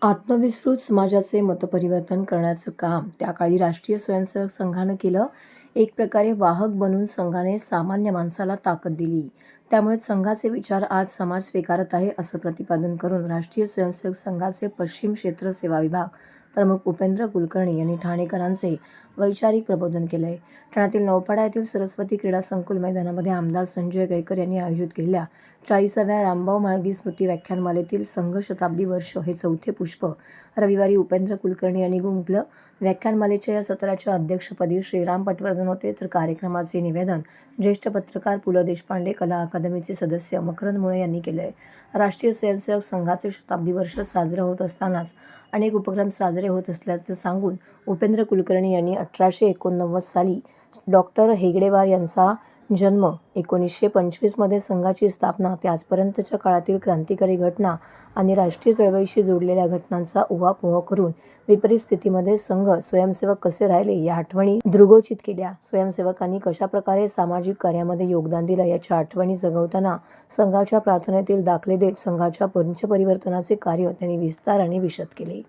आत्मविस्मृत समाजाचे मतपरिवर्तन करण्याचं काम त्या काळी राष्ट्रीय स्वयंसेवक संघानं केलं. एक प्रकारे वाहक बनून संघाने सामान्य माणसाला ताकद दिली. त्यामुळे संघाचे विचार आज समाज स्वीकारत आहे, असं प्रतिपादन करून राष्ट्रीय स्वयंसेवक संघाचे पश्चिम क्षेत्र सेवा विभाग प्रमुख उपेंद्र कुलकर्णी यांनी ठाणेकरांचे वैचारिक प्रबोधन केलंय. ठाण्यातील नौपाडा येथील सरस्वती क्रीडा संकुल मैदानामध्ये आमदार संजय केळकर यांनी आयोजित केलेल्या 40व्या रामभाऊ म्हाळगी स्मृती व्याख्यानमालेतील संघ शताब्दी वर्ष हे चौथे पुष्प रविवारी उपेंद्र कुलकर्णी यांनी गुंफलं. व्याख्यानमालेच्या या सत्राच्या अध्यक्षपदी श्रीराम पटवर्धन होते, तर कार्यक्रमाचे निवेदन ज्येष्ठ पत्रकार पु ल देशपांडे कला अकादमीचे सदस्य मकरंद मुळे यांनी केलंय. राष्ट्रीय स्वयंसेवक संघाचे शताब्दी वर्ष साजरं होत असतानाच अनेक उपक्रम साजरे होत असल्याचं सांगून उपेंद्र कुलकर्णी यांनी 1889 साली डॉक्टर हेगडेवार यांचा जन्म, 1925 मध्ये संघाची स्थापना ते आजपर्यंतच्या काळातील क्रांतिकारी घटना आणि राष्ट्रीय चळवळीशी जोडलेल्या घटनांचा उहापोह करून विपरीत स्थितीमध्ये संघ स्वयंसेवक कसे राहिले या आठवणी दृघोषित केल्या. स्वयंसेवकांनी कशाप्रकारे सामाजिक कार्यामध्ये योगदान दिलं याच्या आठवणी जगवताना संघाच्या प्रार्थनेतील दाखले देत संघाच्या पंचपरिवर्तनाचे कार्य त्यांनी विस्ताराने विशद केले.